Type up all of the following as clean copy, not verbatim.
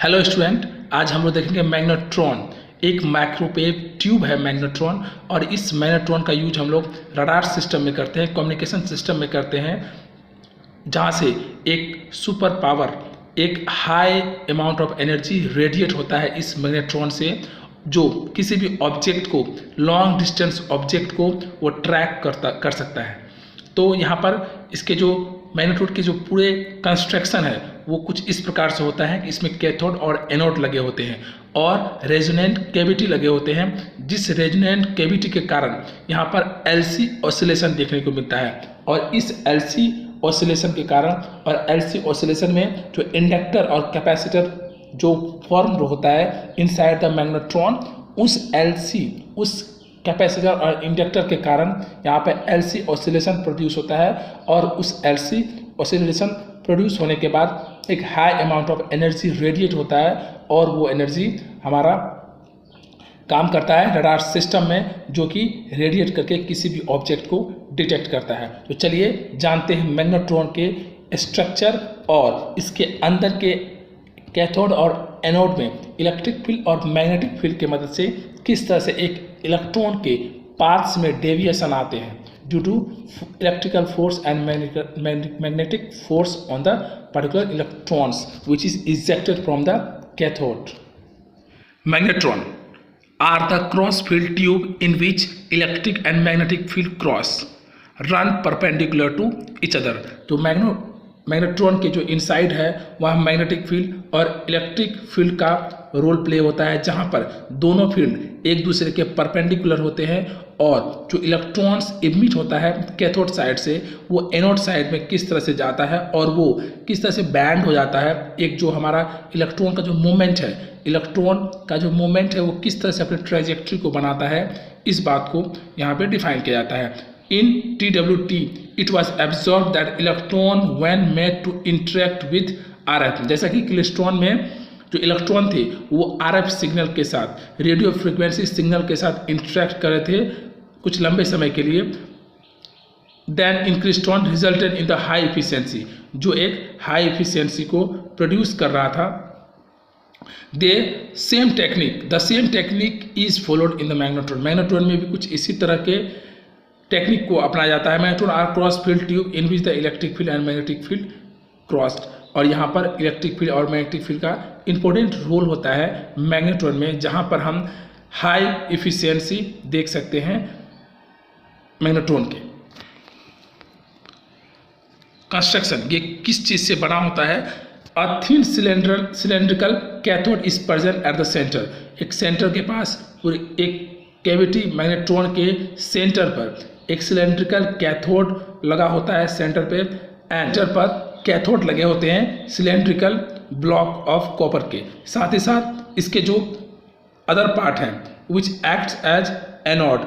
Hello student, आज हम लोग देखेंगे मैग्नेट्रॉन। एक माइक्रोवेव ट्यूब है मैग्नेट्रॉन, और इस मैग्नेट्रॉन का यूज हम लोग रडार सिस्टम में करते हैं, कम्युनिकेशन सिस्टम में करते हैं, जहाँ से एक सुपर पावर, एक high amount of energy radiate होता है इस मैग्नेट्रॉन से, जो किसी भी ऑब्जेक्ट को, लॉन्ग डिस्टेंस ऑब्जेक्ट को वो ट्रैक कर सकता है। तो यहाँ पर इसके जो मैग्नेट्रॉन के जो पूरे कंस्ट्रक्शन है वो कुछ इस प्रकार से होता है कि इसमें कैथोड और एनोड लगे होते हैं और रेजोनेंट कैविटी लगे होते हैं, जिस रेजोनेंट कैविटी के कारण यहाँ पर एलसी ऑसिलेशन देखने को मिलता है। और इस एलसी ऑसिलेशन के कारण, और एलसी ऑसिलेशन में जो इंडक्टर और कैपेसिटर जो फॉर्म होता है इनसाइड द मैग्नेट्रॉन, उस एलसी, उस कैपेसिटर और इंडक्टर के कारण यहाँ पे एलसी ऑसिलेशन प्रोड्यूस होता है, और उस एलसी ऑसिलेशन प्रोड्यूस होने के बाद एक high amount of energy radiate होता है, और वो एनर्जी हमारा काम करता है रडार सिस्टम में, जो कि रेडिएट करके किसी भी ऑब्जेक्ट को डिटेक्ट करता है। तो चलिए जानते हैं मैग्नेट्रॉन के स्ट्रक्चर और इसके अंदर के कैथोड और एनोड में इलेक्ट्रिक फील्ड और मैग्नेटिक फील्ड की मदद से किस तरह से एक इलेक्ट्रॉन के पाथ्स में डेविएशन आते हैं due to electrical force and magnetic force on the particular electrons which is ejected from the cathode. Magnetron are the cross-field tube in which electric and magnetic field cross run perpendicular to each other. तो magnetron के जो inside है वह magnetic field और electric field का role play होता है, जहां पर दोनों फील्ड एक दूसरे के परपेंडिकुलर होते हैं, और जो इलेक्ट्रॉन्स इमिट होता है कैथोड साइड से वो एनोड साइड में किस तरह से जाता है और वो किस तरह से बैंड हो जाता है। एक जो हमारा इलेक्ट्रॉन का जो मूवमेंट है, इलेक्ट्रॉन का जो मूवमेंट है वो किस तरह से अपने ट्रेजेक्ट्री को बनाता है, इस बात को यहाँ पे डिफाइन किया जाता है। In TWT, it was observed that electron when made to interact with RF, जैसा कि क्लेस्ट्रॉन में जो इलेक्ट्रॉन थे वो RF सिग्नल के साथ, रेडियो फ्रिक्वेंसी सिग्नल के साथ इंटरेक्ट कर रहे थे कुछ लंबे समय के लिए, then inclustron resulted in the high efficiency, जो एक हाई एफिशिएंसी को प्रोड्यूस कर रहा था। The same technique is followed in the magnetron. Magnetron में भी कुछ इसी तरह के टेक्निक को अपनाया जाता है। Magnetron are cross field tube in which the electric field and magnetic field crossed, और यहाँ पर इलेक्ट्रिक फील्ड और मैग्नेटिक फील्ड का इंपॉर्टेंट रोल होता है मैग्नेट्रॉन में, जहाँ पर हम हाई इफिशियंसी देख सकते हैं मैग्नेट्रॉन के। कंस्ट्रक्शन ये किस चीज से बना होता है? A thin cylindrical cathode is present at the centre. एक सेंटर के पास पूरी एक कैविटी, मैग्नेट्रॉन के सेंटर पर एक सिलेंड्रिकल कैथोड लगा होता है सेंटर पे, एंटर पर कैथोड लगे होते हैं सिलेंड्रिकल ब्लॉक ऑफ कॉपर के। साथ ही साथ इसके जो अदर पार्ट हैं विच एक्ट्स एज एनोड,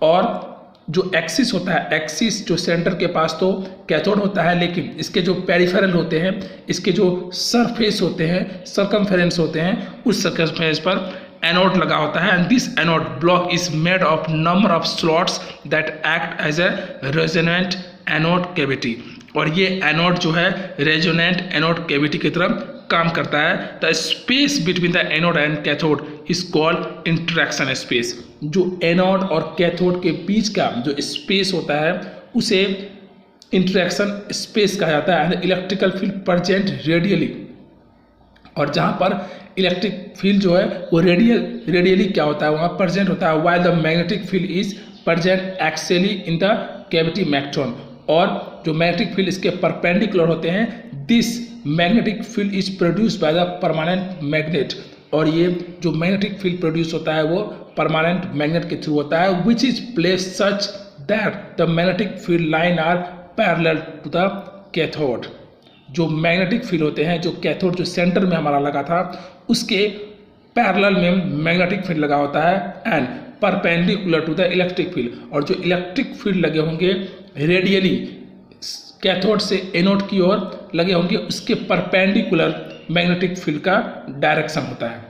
और जो एक्सिस होता है, एक्सिस जो सेंटर के पास तो कैथोड होता है, लेकिन इसके जो पेरिफेरल होते हैं, इसके जो सरफेस होते हैं, सर्कमफेरेंस होते हैं, उस सर्कमफेरेंस पर एनोड लगा होता है। And this anode block is made of number of slots that act as a resonant anode cavity, और ये एनोड जो है रेजोनेंट एनोड कैविटी की तरह काम करता है। The space between the anode and cathode is called interaction space. जो एनोड और कैथोड के बीच का जो स्पेस होता है उसे इंटरेक्शन स्पेस कहा जाता है। इलेक्ट्रिकल फील्ड प्रेजेंट रेडियली, और जहाँ पर इलेक्ट्रिक फील्ड जो है वो रेडियली क्या होता है, वहाँ प्रेजेंट होता है, while the magnetic field is present axially in the cavity magnetron, और जो मैग्नेटिक फील्ड इसके परपेंडिकुलर होते हैं। This magnetic field is produced by the permanent magnet, और ये जो मैग्नेटिक फील्ड प्रोड्यूस होता है वो परमानेंट मैग्नेट के थ्रू होता है, which is placed such that the magnetic field line are parallel to the cathode. जो मैग्नेटिक फील्ड होते हैं, जो कैथोड जो सेंटर में हमारा लगा था उसके पैरेलल में मैग्नेटिक फील्ड लगा होता है, and perpendicular to the electric field, और जो इलेक्ट्रिक फील्ड लगे होंगे रेडियली कैथोड से एनोड की ओर लगे होंगे, उसके परपेंडिकुलर मैग्नेटिक फील्ड का डायरेक्शन होता है।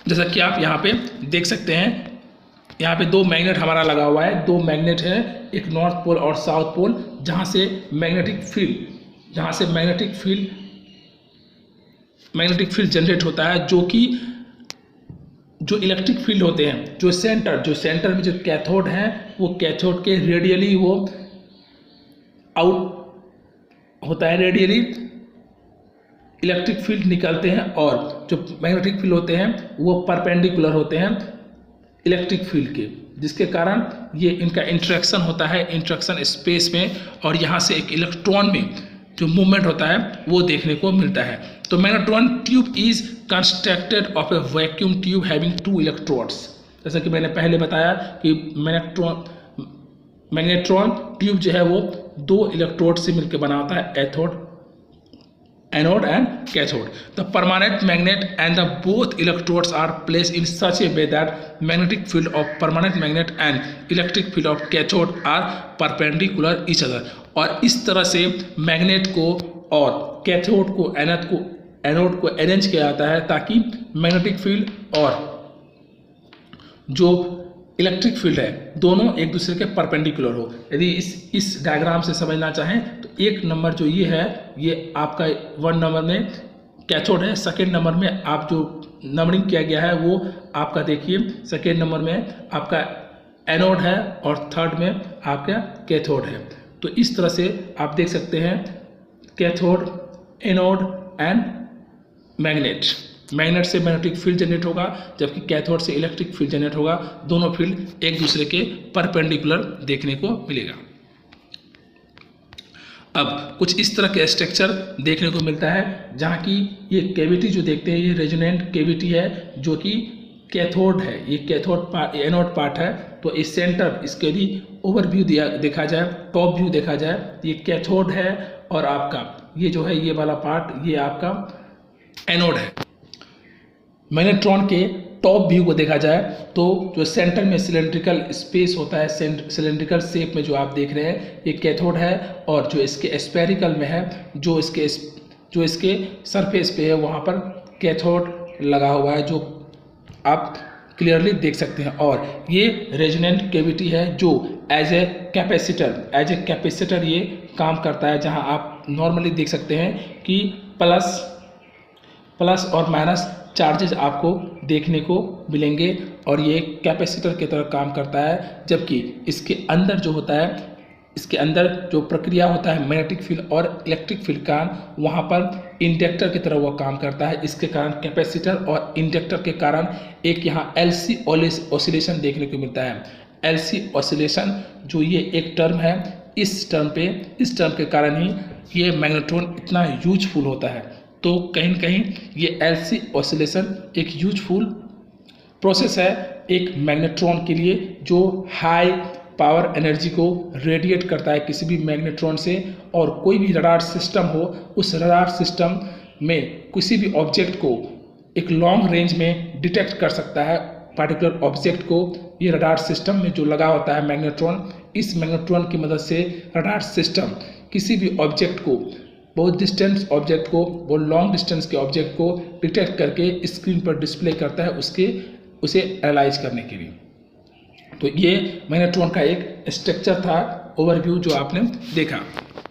जैसा कि आप यहाँ पे देख सकते हैं, यहाँ पे दो मैग्नेट हमारा लगा हुआ है, दो मैग्नेट है, एक नॉर्थ पोल और साउथ पोल, जहाँ से magnetic field magnetic field generate होता है, जो कि जो इलेक्ट्रिक फील्ड होते हैं, जो सेंटर में जो कैथोड है, वो कैथोड के रेडियली वो आउट होता है, रेडियली इलेक्ट्रिक फील्ड निकलते हैं, और जो मैग्नेटिक फील्ड होते हैं वो परपेंडिकुलर होते हैं इलेक्ट्रिक फील्ड के, जिसके कारण ये इनका इंटरेक्शन होता है, इंटरेक्शन स्पेस में, और यहाँ से एक इलेक्ट्रॉन में जो मूवमेंट होता है वो देखने को मिलता है। तो magnetron tube is constructed of A vacuum tube having 2 electrodes. जैसा कि मैंने पहले बताया कि मैग्नेट्रॉन ट्यूब जो है वो 2 इलेक्ट्रोड से मिलकर बना होता है, anode and cathode. The permanent magnet and the both electrodes are placed in such a way that magnetic field of permanent magnet and electric field of cathode are perpendicular each other. और इस तरह से magnet को और cathode को anode को arrange किया जाता है ताकि मैग्नेटिक फील्ड और जो इलेक्ट्रिक फील्ड है दोनों एक दूसरे के परपेंडिकुलर हो। यदि इस डायग्राम से समझना चाहें तो 1 नंबर जो ये है, ये आपका 1 नंबर में कैथोड है, सेकेंड नंबर में आप जो नंबरिंग किया गया है वो आपका देखिए सेकेंड नंबर में आपका एनोड है और थर्ड में आपका कैथोड है। तो इस तरह से आप देख सकते हैं कैथोड, एनोड एंड मैग्नेट से मैग्नेटिक फील्ड जनरेट होगा, जबकि कैथोड से इलेक्ट्रिक फील्ड जनरेट होगा। दोनों फील्ड एक दूसरे के परपेंडिकुलर देखने को मिलेगा। अब कुछ इस तरह के स्ट्रक्चर देखने को मिलता है, जहाँ की ये कैविटी जो देखते हैं ये रेजोनेंट कैविटी है, जो कि कैथोड है, ये कैथोड पार्ट, एनोड पार्ट है। तो इस सेंटर, इसके भी ओवरव्यू देखा जाए, टॉप व्यू देखा जाए, ये कैथोड है और आपका ये जो है ये वाला पार्ट ये आपका एनोड है। मैग्नेट्रॉन के टॉप व्यू को देखा जाए तो जो सेंटर में सिलेंड्रिकल स्पेस होता है, सिलेंड्रिकल शेप में जो आप देख रहे हैं ये कैथोड है, और जो इसके स्फेरिकल में है, जो इसके सरफेस पे है वहाँ पर कैथोड लगा हुआ है, जो आप क्लियरली देख सकते हैं। और ये रेजोनेंट कैविटी है जो एज ए कैपेसिटर ये काम करता है, जहाँ आप नॉर्मली देख सकते हैं कि प्लस और माइनस चार्जेस आपको देखने को मिलेंगे, और ये कैपेसिटर की तरह काम करता है। जबकि इसके अंदर जो होता है, इसके अंदर जो प्रक्रिया होता है मैग्नेटिक फील्ड और इलेक्ट्रिक फील्ड का, वहाँ पर इंडक्टर की तरह वह काम करता है। इसके कारण कैपेसिटर और इंडक्टर के कारण एक यहाँ LC ऑसिलेशन देखने को मिलता है। LC ऑसिलेशन जो ये एक टर्म है, इस टर्म के कारण ही ये मैग्नेट्रॉन इतना यूजफुल होता है। तो कहीं न कहीं ये LC ऑसिलेशन एक यूजफुल प्रोसेस है एक मैग्नेट्रॉन के लिए, जो हाई पावर एनर्जी को रेडिएट करता है किसी भी मैग्नेट्रॉन से। और कोई भी रडार सिस्टम हो, उस रडार सिस्टम में किसी भी ऑब्जेक्ट को एक लॉन्ग रेंज में डिटेक्ट कर सकता है। पार्टिकुलर ऑब्जेक्ट को ये रडार सिस्टम में जो लगा होता है मैग्नेट्रॉन, इस मैग्नेट्रॉन की मदद से रडार सिस्टम किसी भी ऑब्जेक्ट को, बहुत डिस्टेंस ऑब्जेक्ट को, बहुत लॉन्ग डिस्टेंस के ऑब्जेक्ट को डिटेक्ट करके स्क्रीन पर डिस्प्ले करता है उसे एनालाइज करने के लिए। तो ये मैग्नेट्रॉन का एक स्ट्रक्चर था, ओवरव्यू जो आपने देखा।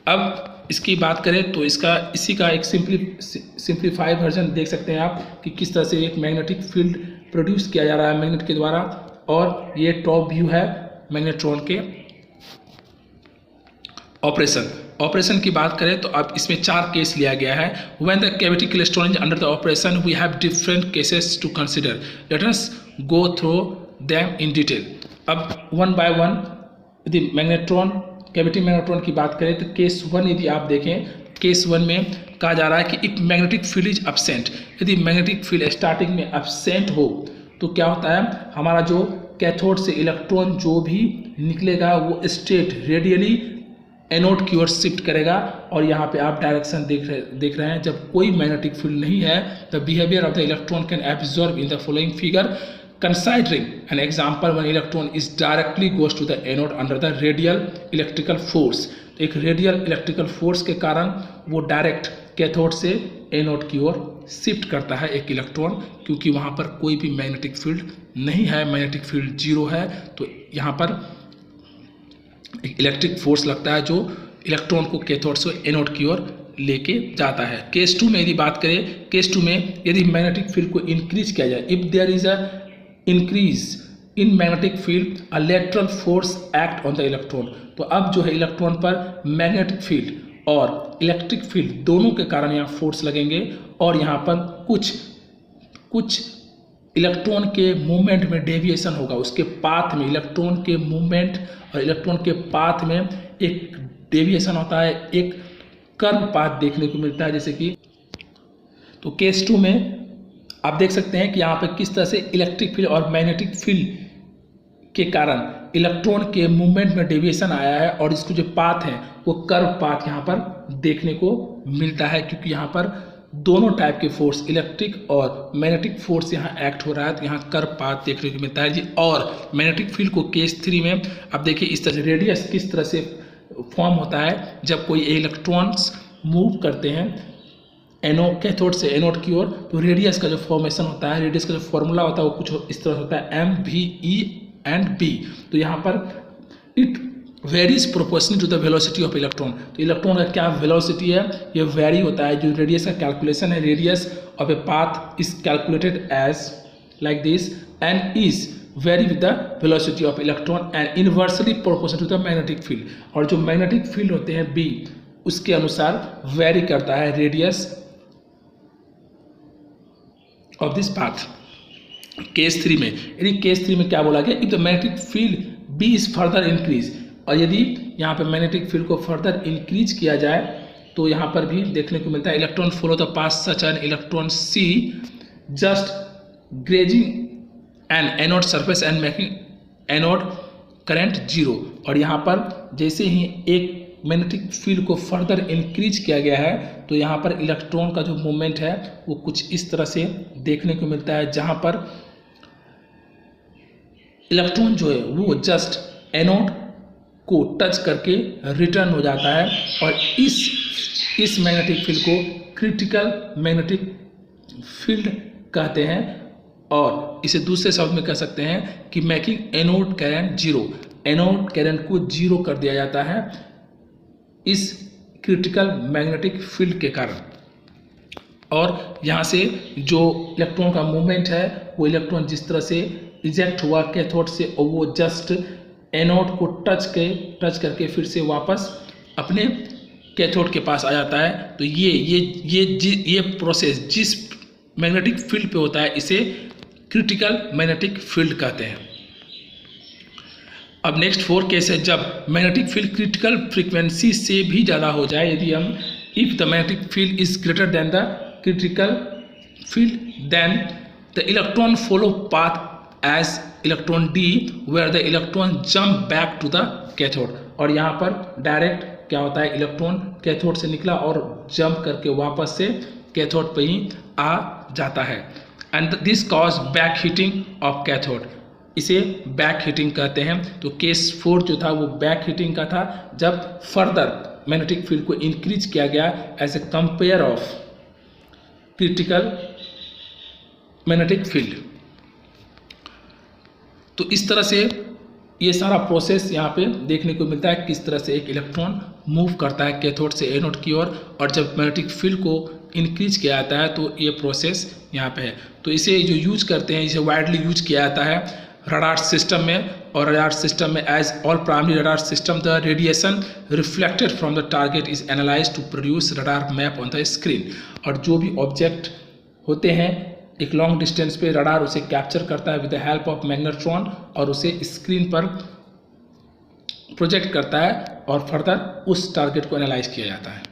अब इसकी बात करें तो इसी का एक सिंप्लीफाइड वर्जन देख सकते हैं आप कि किस तरह से एक मैग्नेटिक फील्ड प्रोड्यूस किया जा रहा है मैग्नेट के द्वारा। और ये टॉप व्यू है मैग्नेट्रॉन के ऑपरेशन की बात करें तो अब इसमें 4 केस लिया गया है। When the cavity klystron is under the operation we have different cases to consider, let us go through them in detail. अब 1 बाय 1 यदि कैविटी मैग्नेट्रॉन की बात करें तो केस 1 यदि आप देखें, केस 1 में कहा जा रहा है कि if magnetic field is absent, यदि मैग्नेटिक फील्ड स्टार्टिंग में एब्सेंट हो तो क्या होता है, हमारा जो कैथोड से इलेक्ट्रॉन जो भी निकलेगा वो स्ट्रेट रेडियली एनोड की ओर शिफ्ट करेगा। और यहाँ पे आप डायरेक्शन देख रहे हैं, जब कोई मैग्नेटिक फील्ड नहीं है the behaviour of the electron can absorb in the following figure, considering an example one electron is directly goes to the anode under the radial electrical force. तो एक रेडियल इलेक्ट्रिकल फोर्स के कारण वो direct cathode से anode की ओर shift करता है एक इलेक्ट्रॉन, क्योंकि वहाँ पर कोई भी मैग्नेटिक फील्ड नहीं है, मैग्नेटिक फील्ड 0 है। तो यहाँ पर एक इलेक्ट्रिक फोर्स लगता है जो इलेक्ट्रॉन को कैथोड से एनोड की ओर लेके जाता है। केस 2 में यदि बात करें, केस 2 में यदि मैग्नेटिक फील्ड को इंक्रीज किया जाए, if there is a increase in magnetic field a lateral force act on the electron, तो अब जो है इलेक्ट्रॉन पर मैग्नेटिक फील्ड और इलेक्ट्रिक फील्ड दोनों के कारण यहाँ फोर्स लगेंगे और यहाँ पर कुछ इलेक्ट्रॉन के मूवमेंट में डेविएशन होगा, उसके पाथ में, इलेक्ट्रॉन के मूवमेंट और इलेक्ट्रॉन के पाथ में एक डेविएशन होता है, एक कर्व पाथ देखने को मिलता है। जैसे कि तो केस 2 में आप देख सकते हैं कि यहाँ पे किस तरह से इलेक्ट्रिक फील्ड और मैग्नेटिक फील्ड के कारण इलेक्ट्रॉन के मूवमेंट में डेविएशन आया है और इसको जो पाथ है वो कर्व पाथ यहाँ पर देखने को मिलता है, क्योंकि यहाँ पर दोनों टाइप के फोर्स, इलेक्ट्रिक और मैग्नेटिक फोर्स यहाँ एक्ट हो रहा है, तो यहाँ कर्व पाथ देखने को मिलता है जी। और मैग्नेटिक फील्ड को केस 3 में अब देखिए इस तरह से रेडियस किस तरह से फॉर्म होता है जब कोई इलेक्ट्रॉन्स मूव करते हैं कैथोड से एनोड की ओर, तो रेडियस का जो फॉर्मेशन होता है, रेडियस का जो फॉर्मूला होता है वो कुछ इस तरह होता है MV/E/B। तो यहाँ पर it varies proportional to the velocity of electron, तो इलेक्ट्रॉन का क्या वेलोसिटी है ये वेरी होता है। जो रेडियस का कैलकुलेशन है, radius of a path is calculated as like this and is vary with the velocity of electron and inversely proportional to the magnetic field, और जो मैग्नेटिक फील्ड होते हैं B उसके अनुसार वेरी करता है radius of this path. Case 3 में यदि केस 3 में क्या बोला गया, if the magnetic field B is further increase, और यदि यहाँ पे मैग्नेटिक फील्ड को फर्दर इंक्रीज किया जाए तो यहाँ पर भी देखने को मिलता है electron follow the path such an electron C just grazing N anode surface and making anode current 0, और यहाँ पर जैसे ही एक मैग्नेटिक फील्ड को फर्दर इंक्रीज किया गया है तो यहाँ पर इलेक्ट्रॉन का जो मूवमेंट है वो कुछ इस तरह से देखने को मिलता है, जहाँ पर इलेक्ट्रॉन जो है वो जस्ट एनोड को टच करके रिटर्न हो जाता है, और इस मैग्नेटिक फील्ड को क्रिटिकल मैग्नेटिक फील्ड कहते हैं, और इसे दूसरे शब्द में कह सकते हैं कि making anode current 0, anode current को 0 कर दिया जाता है इस क्रिटिकल मैग्नेटिक फील्ड के कारण। और यहाँ से जो इलेक्ट्रॉन का मूवमेंट है वो इलेक्ट्रॉन जिस तरह से इजेक्ट हुआ कैथोड से और वो जस्ट एनोड को टच करके फिर से वापस अपने कैथोड के पास आ जाता है। तो ये प्रोसेस जिस मैग्नेटिक फील्ड पे होता है इसे क्रिटिकल मैग्नेटिक फील्ड कहते हैं। अब नेक्स्ट 4 केस है जब मैग्नेटिक फील्ड क्रिटिकल फ्रीक्वेंसी से भी ज़्यादा हो जाए, यदि हम if the magnetic field is greater than the critical field, then the electron follow path as electron D where the electron jump back to the cathode, और यहाँ पर डायरेक्ट क्या होता है, इलेक्ट्रॉन कैथोड से निकला और जंप करके वापस से कैथोड पे ही आ जाता है। And this cause back heating of cathode, इसे बैक हीटिंग कहते हैं। तो केस 4 जो था वो बैक हीटिंग का था, जब फर्दर मैग्नेटिक फील्ड को इंक्रीज किया गया as a compare of critical magnetic field. तो इस तरह से ये सारा प्रोसेस यहाँ पे देखने को मिलता है, किस तरह से एक इलेक्ट्रॉन मूव करता है कैथोड से एनोड की ओर, और जब मैग्नेटिक फील्ड को इंक्रीज किया जाता है तो ये प्रोसेस यहाँ पे है। तो इसे जो यूज करते हैं, इसे वाइडली यूज किया जाता है रडार सिस्टम में, और रडार सिस्टम में as all primary radar system the radiation reflected from the target is analysed to produce radar map on the screen. और जो भी ऑब्जेक्ट होते हैं एक लॉन्ग डिस्टेंस पे रडार उसे कैप्चर करता है with the help of magnetron, और उसे स्क्रीन पर प्रोजेक्ट करता है और फर्दर उस टारगेट को एनालाइज किया जाता है।